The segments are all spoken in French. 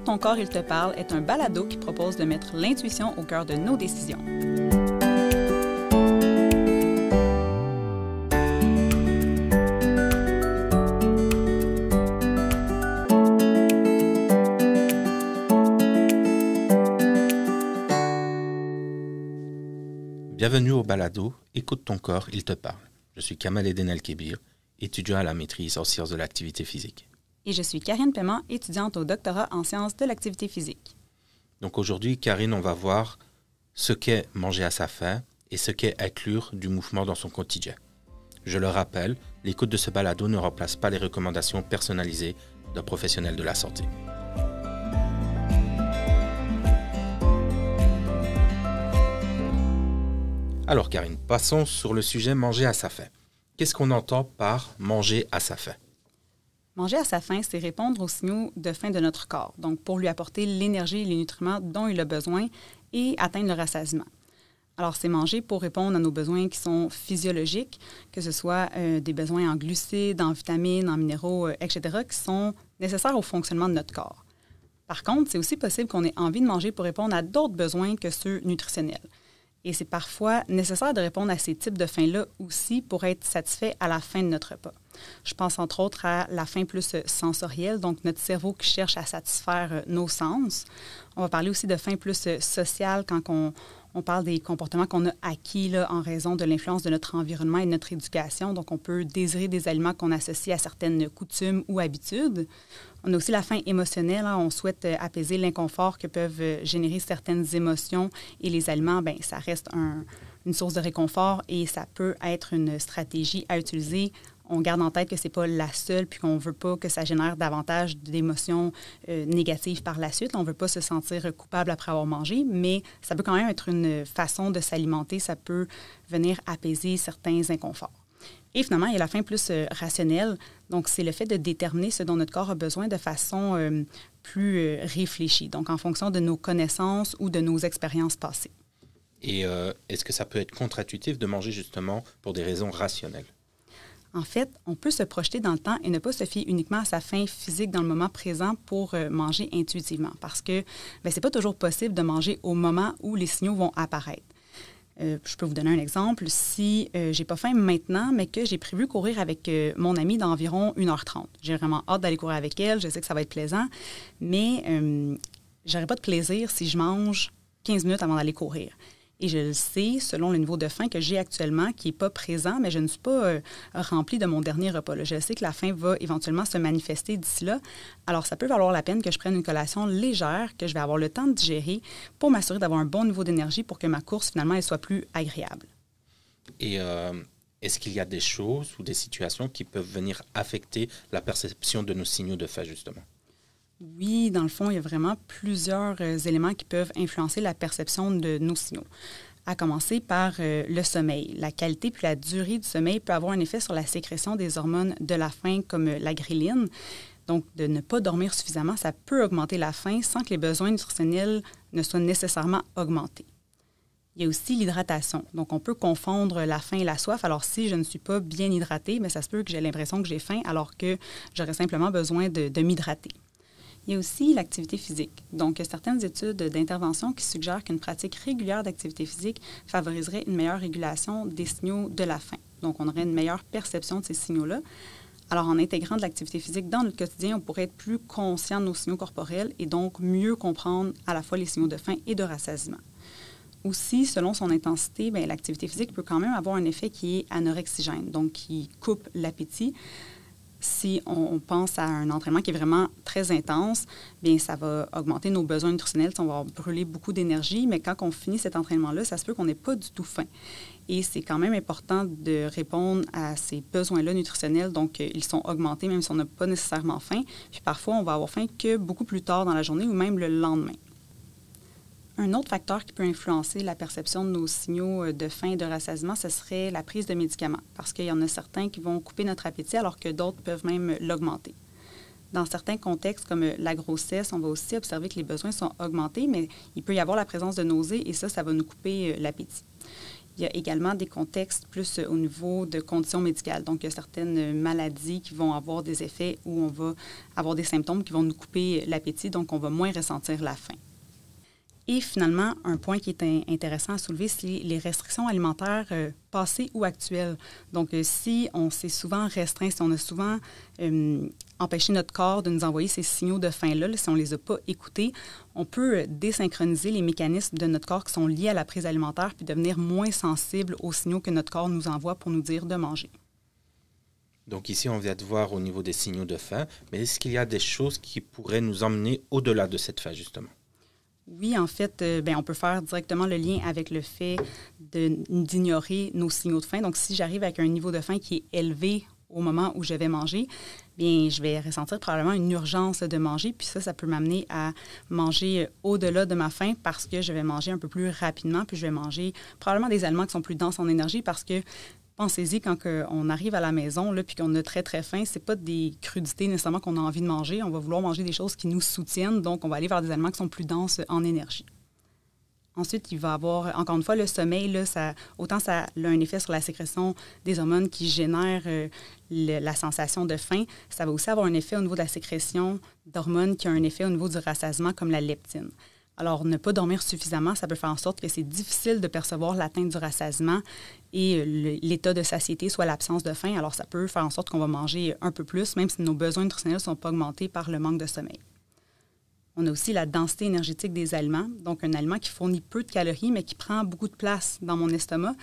ton corps, il te parle est un balado qui propose de mettre l'intuition au cœur de nos décisions. Bienvenue au balado « Écoute ton corps, il te parle ». Je suis Kamal Eden El-Kébir, étudiant à la maîtrise en sciences de l'activité physique. Et je suis Karine Paiement, étudiante au doctorat en sciences de l'activité physique. Donc aujourd'hui, Karine, on va voir ce qu'est manger à sa faim et ce qu'est inclure du mouvement dans son quotidien. Je le rappelle, l'écoute de ce balado ne remplace pas les recommandations personnalisées d'un professionnel de la santé. Alors Karine, passons sur le sujet manger à sa faim. Qu'est-ce qu'on entend par manger à sa faim? Manger à sa faim, c'est répondre aux signaux de faim de notre corps, donc pour lui apporter l'énergie et les nutriments dont il a besoin et atteindre le rassasiement. Alors, c'est manger pour répondre à nos besoins qui sont physiologiques, que ce soit des besoins en glucides, en vitamines, en minéraux, etc., qui sont nécessaires au fonctionnement de notre corps. Par contre, c'est aussi possible qu'on ait envie de manger pour répondre à d'autres besoins que ceux nutritionnels. Et c'est parfois nécessaire de répondre à ces types de faim-là aussi pour être satisfait à la fin de notre repas. Je pense entre autres à la faim plus sensorielle, donc notre cerveau qui cherche à satisfaire nos sens. On va parler aussi de faim plus sociale quand on parle des comportements qu'on a acquis là, en raison de l'influence de notre environnement et de notre éducation. Donc, on peut désirer des aliments qu'on associe à certaines coutumes ou habitudes. On a aussi la faim émotionnelle. Hein. On souhaite apaiser l'inconfort que peuvent générer certaines émotions. Et les aliments, bien, ça reste une source de réconfort et ça peut être une stratégie à utiliser. On garde en tête que ce n'est pas la seule, puis qu'on ne veut pas que ça génère davantage d'émotions négatives par la suite. On ne veut pas se sentir coupable après avoir mangé, mais ça peut quand même être une façon de s'alimenter. Ça peut venir apaiser certains inconforts. Et finalement, il y a la faim plus rationnelle. Donc, c'est le fait de déterminer ce dont notre corps a besoin de façon plus réfléchie, donc en fonction de nos connaissances ou de nos expériences passées. Et est-ce que ça peut être contre-intuitif de manger justement pour des raisons rationnelles? En fait, on peut se projeter dans le temps et ne pas se fier uniquement à sa faim physique dans le moment présent pour manger intuitivement parce que ce n'est pas toujours possible de manger au moment où les signaux vont apparaître. Je peux vous donner un exemple. Si je n'ai pas faim maintenant, mais que j'ai prévu courir avec mon amie d'environ 1h30. J'ai vraiment hâte d'aller courir avec elle. Je sais que ça va être plaisant, mais je n'aurai pas de plaisir si je mange 15 minutes avant d'aller courir. Et je le sais, selon le niveau de faim que j'ai actuellement, qui n'est pas présent, mais je ne suis pas remplie de mon dernier repas. Là. Je sais que la faim va éventuellement se manifester d'ici là. Alors, ça peut valoir la peine que je prenne une collation légère, que je vais avoir le temps de digérer pour m'assurer d'avoir un bon niveau d'énergie pour que ma course, finalement, elle soit plus agréable. Et est-ce qu'il y a des choses ou des situations qui peuvent venir affecter la perception de nos signaux de faim, justement? Oui, dans le fond, il y a vraiment plusieurs éléments qui peuvent influencer la perception de nos signaux. À commencer par le sommeil. La qualité puis la durée du sommeil peut avoir un effet sur la sécrétion des hormones de la faim comme la ghréline. Donc, de ne pas dormir suffisamment, ça peut augmenter la faim sans que les besoins nutritionnels ne soient nécessairement augmentés. Il y a aussi l'hydratation. Donc, on peut confondre la faim et la soif. Alors, si je ne suis pas bien hydratée, mais ça se peut que j'ai l'impression que j'ai faim alors que j'aurais simplement besoin de m'hydrater. Il y a aussi l'activité physique. Donc, il y a certaines études d'intervention qui suggèrent qu'une pratique régulière d'activité physique favoriserait une meilleure régulation des signaux de la faim. Donc, on aurait une meilleure perception de ces signaux-là. Alors, en intégrant de l'activité physique dans notre quotidien, on pourrait être plus conscient de nos signaux corporels et donc mieux comprendre à la fois les signaux de faim et de rassasiement. Aussi, selon son intensité, l'activité physique peut quand même avoir un effet qui est anorexigène, donc qui coupe l'appétit. Si on pense à un entraînement qui est vraiment très intense, bien ça va augmenter nos besoins nutritionnels. On va brûler beaucoup d'énergie, mais quand on finit cet entraînement-là, ça se peut qu'on n'ait pas du tout faim. Et c'est quand même important de répondre à ces besoins-là nutritionnels. Donc, ils sont augmentés même si on n'a pas nécessairement faim. Puis parfois, on va avoir faim que beaucoup plus tard dans la journée ou même le lendemain. Un autre facteur qui peut influencer la perception de nos signaux de faim et de rassasiement, ce serait la prise de médicaments, parce qu'il y en a certains qui vont couper notre appétit alors que d'autres peuvent même l'augmenter. Dans certains contextes, comme la grossesse, on va aussi observer que les besoins sont augmentés, mais il peut y avoir la présence de nausées et ça va nous couper l'appétit. Il y a également des contextes plus au niveau de conditions médicales. Donc, il y a certaines maladies qui vont avoir des effets où on va avoir des symptômes qui vont nous couper l'appétit, donc on va moins ressentir la faim. Et finalement, un point qui est intéressant à soulever, c'est les restrictions alimentaires passées ou actuelles. Donc, si on s'est souvent restreint, si on a souvent empêché notre corps de nous envoyer ces signaux de faim-là, si on ne les a pas écoutés, on peut désynchroniser les mécanismes de notre corps qui sont liés à la prise alimentaire puis devenir moins sensible aux signaux que notre corps nous envoie pour nous dire de manger. Donc ici, on vient de voir au niveau des signaux de faim, mais est-ce qu'il y a des choses qui pourraient nous emmener au-delà de cette faim, justement? Oui, en fait, on peut faire directement le lien avec le fait d'ignorer nos signaux de faim. Donc, si j'arrive avec un niveau de faim qui est élevé au moment où je vais manger, bien, je vais ressentir probablement une urgence de manger. Puis ça peut m'amener à manger au-delà de ma faim parce que je vais manger un peu plus rapidement. Puis je vais manger probablement des aliments qui sont plus denses en énergie parce que pensez-y, quand on arrive à la maison là, puis qu'on a très, très faim, c'est pas des crudités nécessairement qu'on a envie de manger. On va vouloir manger des choses qui nous soutiennent, donc on va aller vers des aliments qui sont plus denses en énergie. Ensuite, il va y avoir, encore une fois, le sommeil, là, autant ça a un effet sur la sécrétion des hormones qui génèrent la sensation de faim, ça va aussi avoir un effet au niveau de la sécrétion d'hormones qui a un effet au niveau du rassasiement, comme la leptine. Alors, ne pas dormir suffisamment, ça peut faire en sorte que c'est difficile de percevoir l'atteinte du rassasiement et l'état de satiété, soit l'absence de faim. Alors, ça peut faire en sorte qu'on va manger un peu plus, même si nos besoins nutritionnels ne sont pas augmentés par le manque de sommeil. On a aussi la densité énergétique des aliments, donc un aliment qui fournit peu de calories, mais qui prend beaucoup de place dans mon estomac.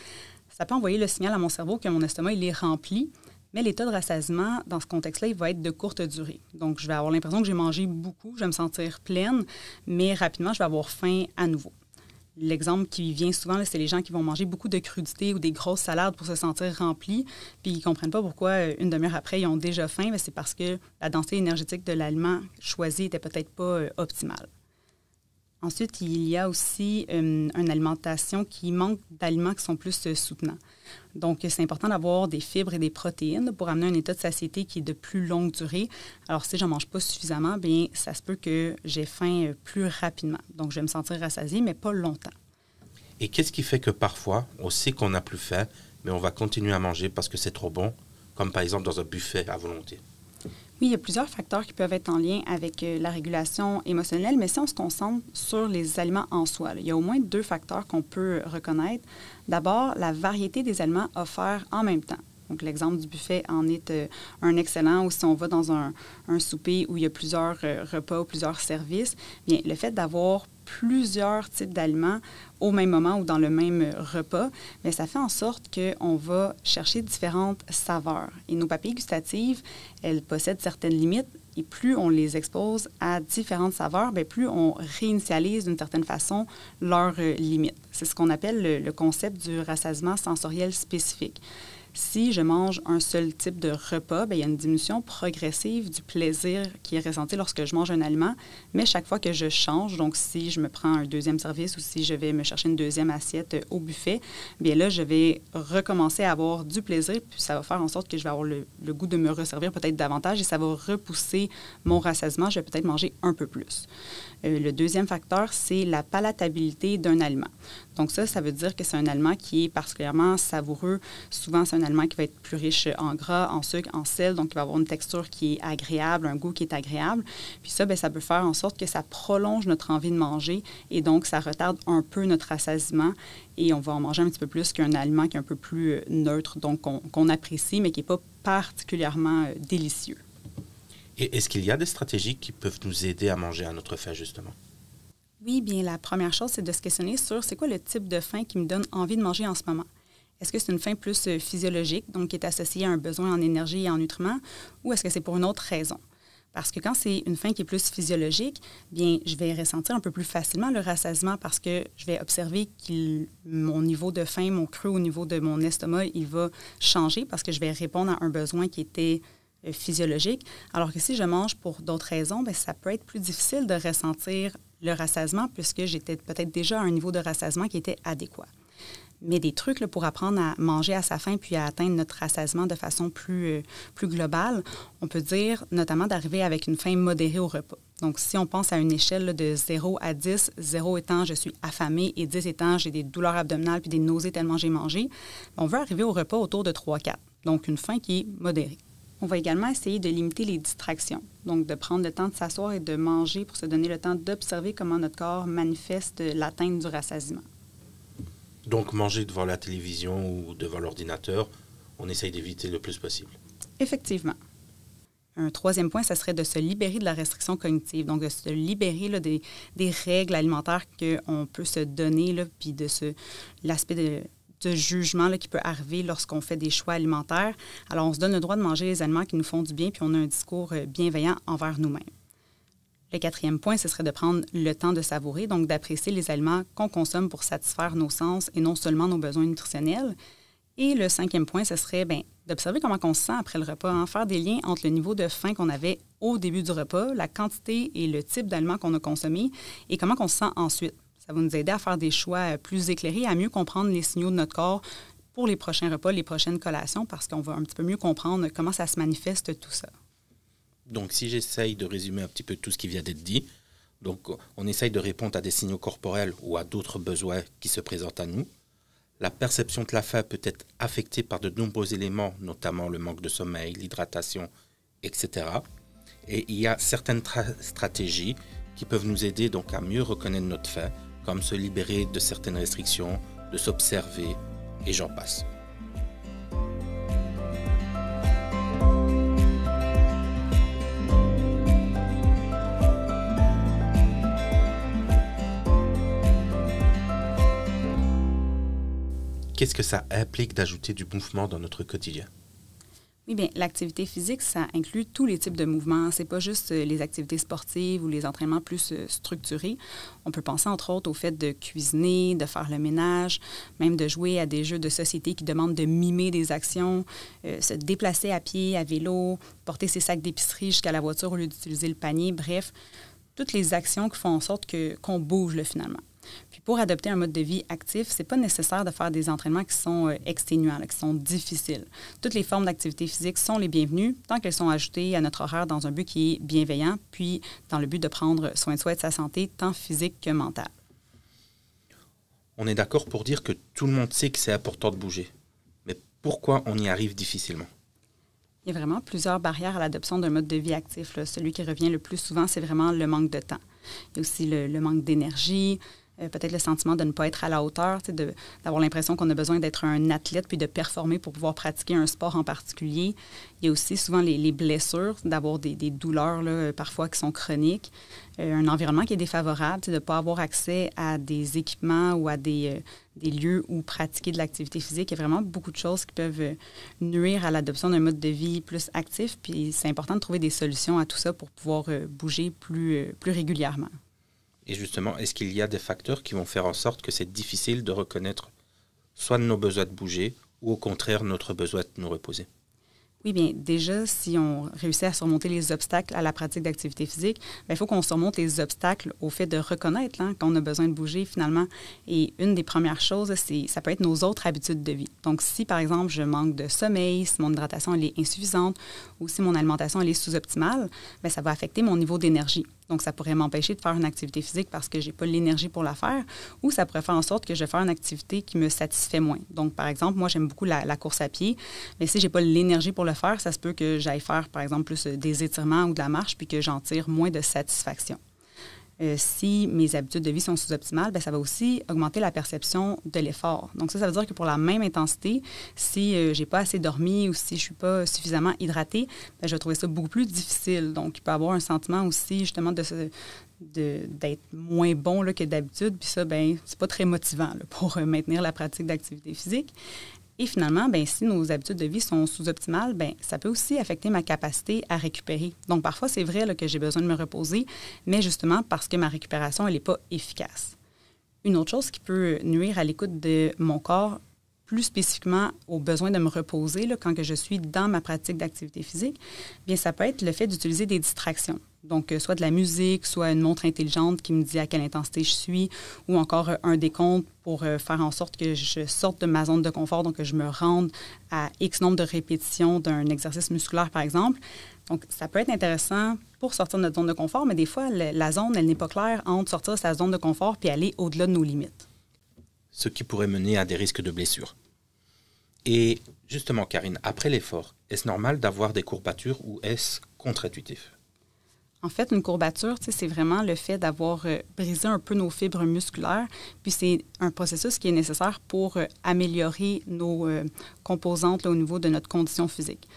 Ça peut envoyer le signal à mon cerveau que mon estomac, il est rempli, mais l'état de rassasiement, dans ce contexte-là, il va être de courte durée. Donc, je vais avoir l'impression que j'ai mangé beaucoup, je vais me sentir pleine, mais rapidement, je vais avoir faim à nouveau. L'exemple qui vient souvent, là, c'est les gens qui vont manger beaucoup de crudités ou des grosses salades pour se sentir remplis, puis ils ne comprennent pas pourquoi, une demi-heure après, ils ont déjà faim. Mais c'est parce que la densité énergétique de l'aliment choisi n'était peut-être pas optimale. Ensuite, il y a aussi une alimentation qui manque d'aliments qui sont plus soutenants. Donc, c'est important d'avoir des fibres et des protéines pour amener un état de satiété qui est de plus longue durée. Alors, si je n'en mange pas suffisamment, bien, ça se peut que j'ai faim plus rapidement. Donc, je vais me sentir rassasiée, mais pas longtemps. Et qu'est-ce qui fait que parfois, on sait qu'on n'a plus faim, mais on va continuer à manger parce que c'est trop bon, comme par exemple dans un buffet à volonté? Oui, il y a plusieurs facteurs qui peuvent être en lien avec la régulation émotionnelle, mais si on se concentre sur les aliments en soi, il y a au moins 2 facteurs qu'on peut reconnaître. D'abord, la variété des aliments offerts en même temps. Donc, l'exemple du buffet en est un excellent, ou si on va dans un souper où il y a plusieurs repas ou plusieurs services, bien, le fait d'avoir plusieurs types d'aliments au même moment ou dans le même repas, bien, ça fait en sorte qu'on va chercher différentes saveurs. Et nos papilles gustatives, elles possèdent certaines limites. Et plus on les expose à différentes saveurs, bien, plus on réinitialise d'une certaine façon leurs limites. C'est ce qu'on appelle le concept du rassasiement sensoriel spécifique. Si je mange un seul type de repas, bien, il y a une diminution progressive du plaisir qui est ressenti lorsque je mange un aliment, mais chaque fois que je change, donc si je me prends un deuxième service ou si je vais me chercher une deuxième assiette au buffet, bien là, je vais recommencer à avoir du plaisir, puis ça va faire en sorte que je vais avoir le goût de me resservir peut-être davantage et ça va repousser mon rassasiement, je vais peut-être manger un peu plus. Le deuxième facteur, c'est la palatabilité d'un aliment. Donc ça veut dire que c'est un aliment qui est particulièrement savoureux. Souvent, c'est un aliment qui va être plus riche en gras, en sucre, en sel, donc il va avoir une texture qui est agréable, un goût qui est agréable. Puis ça, bien, ça peut faire en sorte que ça prolonge notre envie de manger et donc ça retarde un peu notre rassasiement et on va en manger un petit peu plus qu'un aliment qui est un peu plus neutre, donc qu'on apprécie, mais qui n'est pas particulièrement délicieux. Et est-ce qu'il y a des stratégies qui peuvent nous aider à manger à notre faim, justement? Oui, bien, la première chose, c'est de se questionner sur c'est quoi le type de faim qui me donne envie de manger en ce moment. Est-ce que c'est une faim plus physiologique, donc qui est associée à un besoin en énergie et en nutriments, ou est-ce que c'est pour une autre raison? Parce que quand c'est une faim qui est plus physiologique, bien, je vais ressentir un peu plus facilement le rassasiement parce que je vais observer que mon niveau de faim, mon creux au niveau de mon estomac, il va changer parce que je vais répondre à un besoin qui était physiologique. Alors que si je mange pour d'autres raisons, bien, ça peut être plus difficile de ressentir le rassasiement puisque j'étais peut-être déjà à un niveau de rassasiement qui était adéquat. Mais des trucs là, pour apprendre à manger à sa faim puis à atteindre notre rassasiement de façon plus globale, on peut dire notamment d'arriver avec une faim modérée au repas. Donc, si on pense à une échelle là, de 0 à 10, 0 étant je suis affamée et 10 étant j'ai des douleurs abdominales puis des nausées tellement j'ai mangé, on veut arriver au repas autour de 3-4. Donc, une faim qui est modérée. On va également essayer de limiter les distractions. Donc, de prendre le temps de s'asseoir et de manger pour se donner le temps d'observer comment notre corps manifeste l'atteinte du rassasiement. Donc, manger devant la télévision ou devant l'ordinateur, on essaye d'éviter le plus possible. Effectivement. Un troisième point, ça serait de se libérer de la restriction cognitive, donc de se libérer là, des règles alimentaires qu'on peut se donner, là, puis de l'aspect de jugement là, qui peut arriver lorsqu'on fait des choix alimentaires. Alors, on se donne le droit de manger les aliments qui nous font du bien, puis on a un discours bienveillant envers nous-mêmes. Le quatrième point, ce serait de prendre le temps de savourer, donc d'apprécier les aliments qu'on consomme pour satisfaire nos sens et non seulement nos besoins nutritionnels. Et le cinquième point, ce serait d'observer comment on se sent après le repas, hein, faire des liens entre le niveau de faim qu'on avait au début du repas, la quantité et le type d'aliments qu'on a consommé et comment on se sent ensuite. Ça va nous aider à faire des choix plus éclairés, à mieux comprendre les signaux de notre corps pour les prochains repas, les prochaines collations, parce qu'on va un petit peu mieux comprendre comment ça se manifeste tout ça. Donc, si j'essaye de résumer un petit peu tout ce qui vient d'être dit, donc on essaye de répondre à des signaux corporels ou à d'autres besoins qui se présentent à nous. La perception de la faim peut être affectée par de nombreux éléments, notamment le manque de sommeil, l'hydratation, etc. Et il y a certaines stratégies qui peuvent nous aider donc à mieux reconnaître notre faim, comme se libérer de certaines restrictions, de s'observer, et j'en passe. Qu'est-ce que ça implique d'ajouter du mouvement dans notre quotidien? Oui, bien, l'activité physique, ça inclut tous les types de mouvements. C'est pas juste les activités sportives ou les entraînements plus structurés. On peut penser, entre autres, au fait de cuisiner, de faire le ménage, même de jouer à des jeux de société qui demandent de mimer des actions, se déplacer à pied, à vélo, porter ses sacs d'épicerie jusqu'à la voiture au lieu d'utiliser le panier. Bref, toutes les actions qui font en sorte qu'on bouge, là, finalement. Puis pour adopter un mode de vie actif, c'est pas nécessaire de faire des entraînements qui sont exténuants, là, qui sont difficiles. Toutes les formes d'activité physique sont les bienvenues tant qu'elles sont ajoutées à notre horaire dans un but qui est bienveillant, puis dans le but de prendre soin de soi et de sa santé, tant physique que mentale. On est d'accord pour dire que tout le monde sait que c'est important de bouger. Mais pourquoi on y arrive difficilement? Il y a vraiment plusieurs barrières à l'adoption d'un mode de vie actif, là. Celui qui revient le plus souvent, c'est vraiment le manque de temps. Il y a aussi le manque d'énergie, peut-être le sentiment de ne pas être à la hauteur, d'avoir l'impression qu'on a besoin d'être un athlète puis de performer pour pouvoir pratiquer un sport en particulier. Il y a aussi souvent les blessures, d'avoir des douleurs là, parfois qui sont chroniques, un environnement qui est défavorable, de ne pas avoir accès à des équipements ou à des lieux où pratiquer de l'activité physique. Il y a vraiment beaucoup de choses qui peuvent nuire à l'adoption d'un mode de vie plus actif. Puis c'est important de trouver des solutions à tout ça pour pouvoir bouger plus régulièrement. Et justement, est-ce qu'il y a des facteurs qui vont faire en sorte que c'est difficile de reconnaître soit nos besoins de bouger ou au contraire notre besoin de nous reposer? Oui, bien, déjà, si on réussit à surmonter les obstacles à la pratique d'activité physique, il faut qu'on surmonte les obstacles au fait de reconnaître qu'on a besoin de bouger finalement. Et une des premières choses, ça peut être nos autres habitudes de vie. Donc, si, par exemple, je manque de sommeil, si mon hydratation elle est insuffisante ou si mon alimentation elle est sous-optimale, bien, ça va affecter mon niveau d'énergie. Donc, ça pourrait m'empêcher de faire une activité physique parce que je n'ai pas l'énergie pour la faire, ou ça pourrait faire en sorte que je vais faire une activité qui me satisfait moins. Donc, par exemple, moi, j'aime beaucoup la course à pied, mais si je n'ai pas l'énergie pour le faire, ça se peut que j'aille faire, par exemple, plus des étirements ou de la marche, puis que j'en tire moins de satisfaction. Si mes habitudes de vie sont sous-optimales, bien, ça va aussi augmenter la perception de l'effort. Donc ça veut dire que pour la même intensité, si je n'ai pas assez dormi ou si je ne suis pas suffisamment hydratée, bien, je vais trouver ça beaucoup plus difficile. Donc, il peut y avoir un sentiment aussi, justement, d'être moins bon là, que d'habitude. Puis ça, bien, c'est pas très motivant là, pour maintenir la pratique d'activité physique. Et finalement, bien, si nos habitudes de vie sont sous-optimales, bien, ça peut aussi affecter ma capacité à récupérer. Donc, parfois, c'est vrai là, que j'ai besoin de me reposer, mais justement parce que ma récupération, elle n'est pas efficace. Une autre chose qui peut nuire à l'écoute de mon corps, plus spécifiquement au besoin de me reposer là, quand que je suis dans ma pratique d'activité physique, bien, ça peut être le fait d'utiliser des distractions. Donc, soit de la musique, soit une montre intelligente qui me dit à quelle intensité je suis, ou encore un décompte pour faire en sorte que je sorte de ma zone de confort, donc que je me rende à X nombre de répétitions d'un exercice musculaire, par exemple. Donc, ça peut être intéressant pour sortir de notre zone de confort, mais des fois, la zone, elle n'est pas claire entre sortir de sa zone de confort puis aller au-delà de nos limites. Ce qui pourrait mener à des risques de blessures. Et justement, Karine, après l'effort, est-ce normal d'avoir des courbatures ou est-ce contre-intuitif? En fait, une courbature, c'est vraiment le fait d'avoir brisé un peu nos fibres musculaires. Puis c'est un processus qui est nécessaire pour améliorer nos composantes là, au niveau de notre condition physique.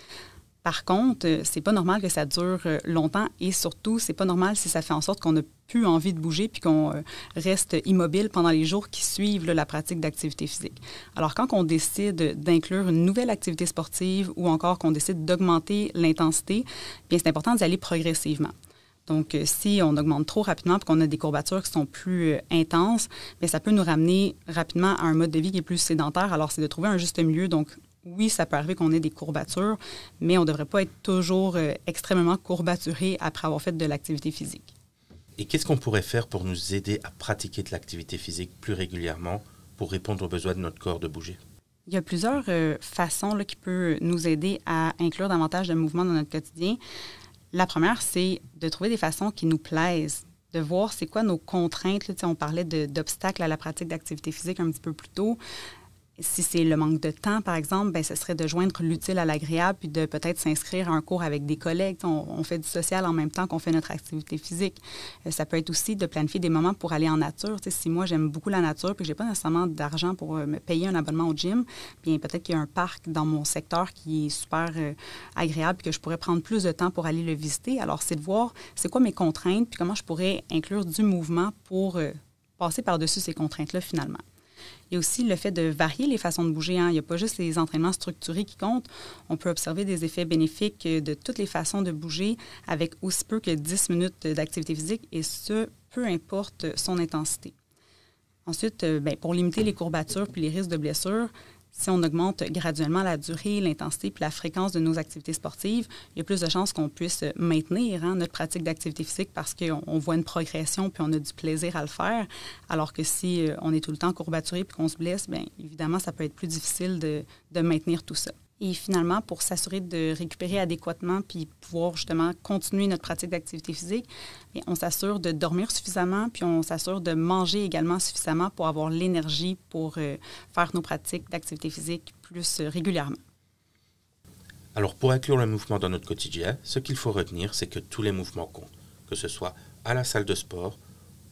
Par contre, c'est pas normal que ça dure longtemps et surtout, c'est pas normal si ça fait en sorte qu'on n'a plus envie de bouger puis qu'on reste immobile pendant les jours qui suivent là, la pratique d'activité physique. Alors, quand on décide d'inclure une nouvelle activité sportive ou encore qu'on décide d'augmenter l'intensité, bien, c'est important d'y aller progressivement. Donc, si on augmente trop rapidement et qu'on a des courbatures qui sont plus intenses, bien, ça peut nous ramener rapidement à un mode de vie qui est plus sédentaire. Alors, c'est de trouver un juste milieu. Donc, oui, ça peut arriver qu'on ait des courbatures, mais on ne devrait pas être toujours extrêmement courbaturé après avoir fait de l'activité physique. Et qu'est-ce qu'on pourrait faire pour nous aider à pratiquer de l'activité physique plus régulièrement pour répondre aux besoins de notre corps de bouger? Il y a plusieurs façons là, qui peuvent nous aider à inclure davantage de mouvements dans notre quotidien. La première, c'est de trouver des façons qui nous plaisent, de voir c'est quoi nos contraintes. Là, on parlait d'obstacles à la pratique d'activité physique un petit peu plus tôt. Si c'est le manque de temps, par exemple, bien, ce serait de joindre l'utile à l'agréable puis de peut-être s'inscrire à un cours avec des collègues. On fait du social en même temps qu'on fait notre activité physique. Ça peut être aussi de planifier des moments pour aller en nature. Si moi, j'aime beaucoup la nature puis que je n'ai pas nécessairement d'argent pour me payer un abonnement au gym, bien peut-être qu'il y a un parc dans mon secteur qui est super agréable et que je pourrais prendre plus de temps pour aller le visiter. Alors, c'est de voir c'est quoi mes contraintes puis comment je pourrais inclure du mouvement pour passer par-dessus ces contraintes-là finalement. Il y a aussi le fait de varier les façons de bouger. Il n'y a pas juste les entraînements structurés qui comptent. On peut observer des effets bénéfiques de toutes les façons de bouger avec aussi peu que 10 minutes d'activité physique et ce, peu importe son intensité. Ensuite, pour limiter les courbatures puis les risques de blessures, si on augmente graduellement la durée, l'intensité puis la fréquence de nos activités sportives, il y a plus de chances qu'on puisse maintenir notre pratique d'activité physique parce qu'on voit une progression puis on a du plaisir à le faire. Alors que si on est tout le temps courbaturé puis qu'on se blesse, bien évidemment, ça peut être plus difficile de maintenir tout ça. Et finalement, pour s'assurer de récupérer adéquatement puis pouvoir justement continuer notre pratique d'activité physique, bien, on s'assure de dormir suffisamment puis on s'assure de manger également suffisamment pour avoir l'énergie pour faire nos pratiques d'activité physique plus régulièrement. Alors, pour inclure le mouvement dans notre quotidien, ce qu'il faut retenir, c'est que tous les mouvements comptent, que ce soit à la salle de sport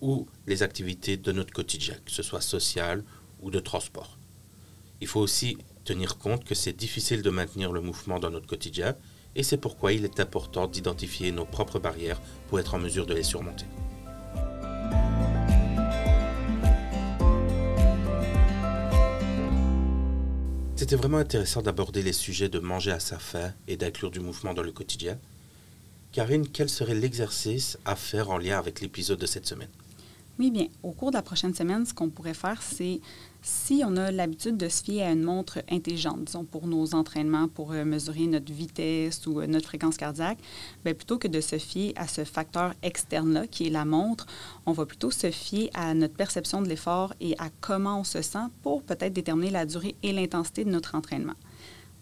ou les activités de notre quotidien, que ce soit social ou de transport. Il faut aussi tenir compte que c'est difficile de maintenir le mouvement dans notre quotidien et c'est pourquoi il est important d'identifier nos propres barrières pour être en mesure de les surmonter. C'était vraiment intéressant d'aborder les sujets de manger à sa faim et d'inclure du mouvement dans le quotidien. Karine, quel serait l'exercice à faire en lien avec l'épisode de cette semaine? Oui, bien, au cours de la prochaine semaine, ce qu'on pourrait faire, c'est si on a l'habitude de se fier à une montre intelligente, disons pour nos entraînements, pour mesurer notre vitesse ou notre fréquence cardiaque, bien, plutôt que de se fier à ce facteur externe-là, qui est la montre, on va plutôt se fier à notre perception de l'effort et à comment on se sent pour peut-être déterminer la durée et l'intensité de notre entraînement.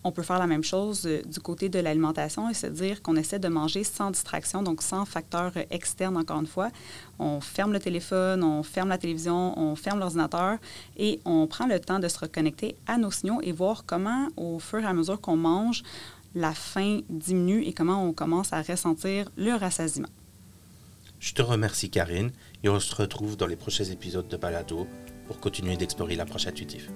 On peut faire la même chose du côté de l'alimentation et se dire qu'on essaie de manger sans distraction, donc sans facteur externe, encore une fois. On ferme le téléphone, on ferme la télévision, on ferme l'ordinateur et on prend le temps de se reconnecter à nos signaux et voir comment, au fur et à mesure qu'on mange, la faim diminue et comment on commence à ressentir le rassasiement. Je te remercie, Karine, et on se retrouve dans les prochains épisodes de Balado pour continuer d'explorer l'approche intuitive.